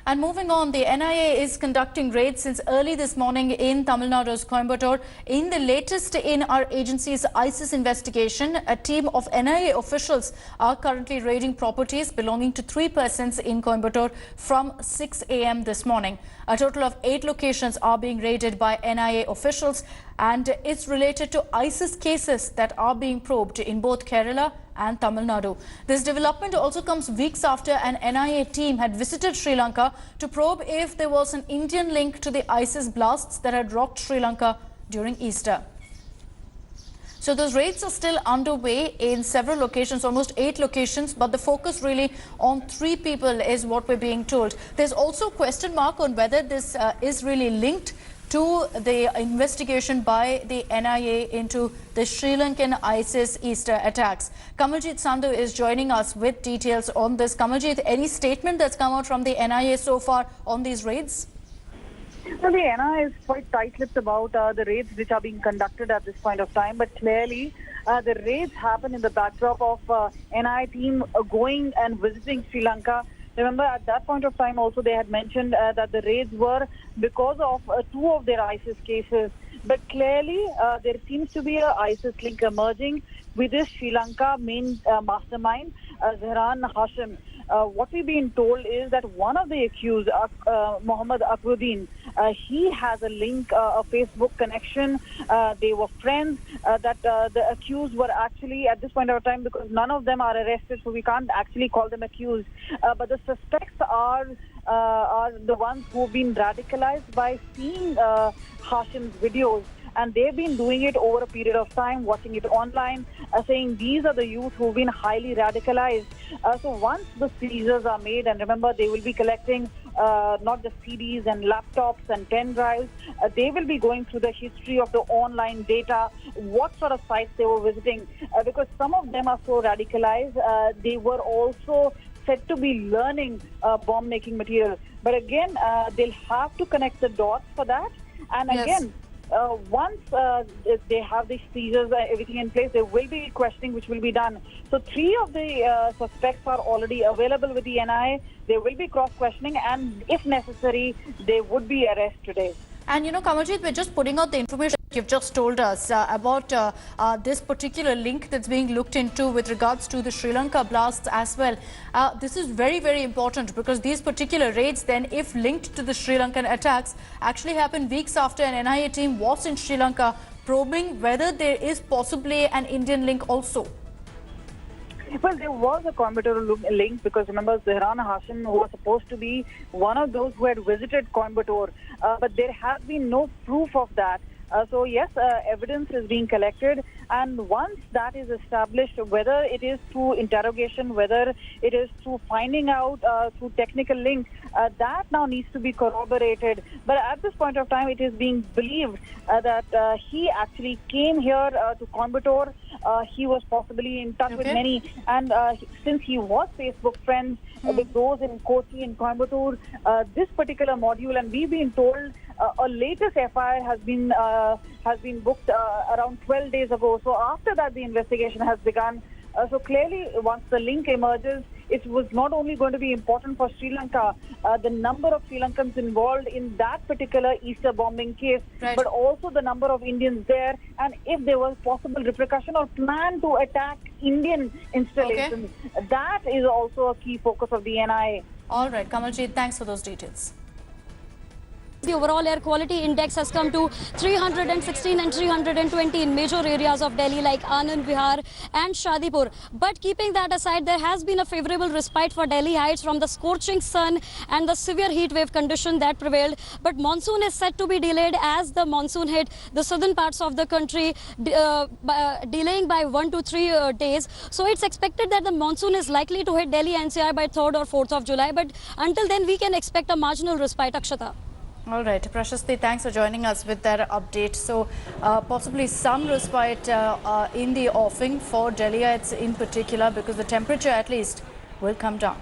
And moving on, the NIA is conducting raids since early this morning in Tamil Nadu's Coimbatore. In the latest in our agency's ISIS investigation, a team of NIA officials are currently raiding properties belonging to 3 persons in Coimbatore from 6 a.m. this morning. A total of 8 locations are being raided by NIA officials, and it's related to ISIS cases that are being probed in both Kerala and Tamil Nadu. This development also comes weeks after an NIA team had visited Sri Lanka to probe if there was an Indian link to the ISIS blasts that had rocked Sri Lanka during Easter. So those raids are still underway in several locations, almost 8 locations, but the focus really on 3 people is what we're being told. There's also a question mark on whether this is really linked to the investigation by the NIA into the Sri Lankan ISIS Easter attacks. Kamaljit Sandhu is joining us with details on this. Kamaljit, any statement that's come out from the NIA so far on these raids? Well, the NIA is quite tight-lipped about the raids which are being conducted at this point of time, but clearly the raids happen in the backdrop of NIA team going and visiting Sri Lanka. Remember, at that point of time also they had mentioned that the raids were because of 2 of their ISIS cases. But clearly there seems to be an ISIS link emerging with this Sri Lanka main mastermind, Zahran Hashim. What we've been told is that one of the accused, Mohammed Akruddin, he has a link, a Facebook connection. They were friends. That the accused were actually, at this point of time, because none of them are arrested, so we can't actually call them accused. But the suspects are the ones who've been radicalized by seeing Hashim's videos. And they've been doing it over a period of time, watching it online, saying these are the youth who've been highly radicalized. So once the seizures are made, and remember, they will be collecting not just CDs and laptops and pen drives, they will be going through the history of the online data, what sort of sites they were visiting, because some of them are so radicalized, they were also said to be learning bomb-making material. But again, they'll have to connect the dots for that. And again, once they have these seizures, everything in place, there will be questioning which will be done. So 3 of the suspects are already available with the NIA. There will be cross-questioning, and if necessary, they would be arrested today. And you know, Kamaljit, we're just putting out the information you've just told us about this particular link that's being looked into with regards to the Sri Lanka blasts as well. This is very, very important because these particular raids then, if linked to the Sri Lankan attacks, actually happened weeks after an NIA team was in Sri Lanka probing whether there is possibly an Indian link also. Well, there was a Coimbatore link because remember, Zahran Hashim was supposed to be one of those who had visited Coimbatore, but there has been no proof of that. So yes, evidence is being collected, and once that is established, whether it is through interrogation, whether it is through finding out through technical link, that now needs to be corroborated. But at this point of time, it is being believed that he actually came here to Coimbatore. He was possibly in touch with many, and since he was Facebook friends with those in Kochi and Coimbatore, this particular module, and we've been told a latest FIR has been booked around 12 days ago. So after that, the investigation has begun. So clearly, once the link emerges, it was not only going to be important for Sri Lanka, the number of Sri Lankans involved in that particular Easter bombing case, but also the number of Indians there, and if there was possible repercussion or plan to attack Indian installations. That is also a key focus of the NIA. All right, Kamaljit, thanks for those details. The overall air quality index has come to 316 and 320 in major areas of Delhi like Anand Vihar and Shadipur. But keeping that aside, there has been a favorable respite for Delhi Heights from the scorching sun and the severe heat wave condition that prevailed. But monsoon is set to be delayed as the monsoon hit the southern parts of the country, delaying by 1 to 3 days. So it's expected that the monsoon is likely to hit Delhi NCR by 3rd or 4th of July. But until then, we can expect a marginal respite, Akshata. All right, Prashasti, thanks for joining us with that update. So possibly some respite in the offing for Delhiites in particular, because the temperature at least will come down.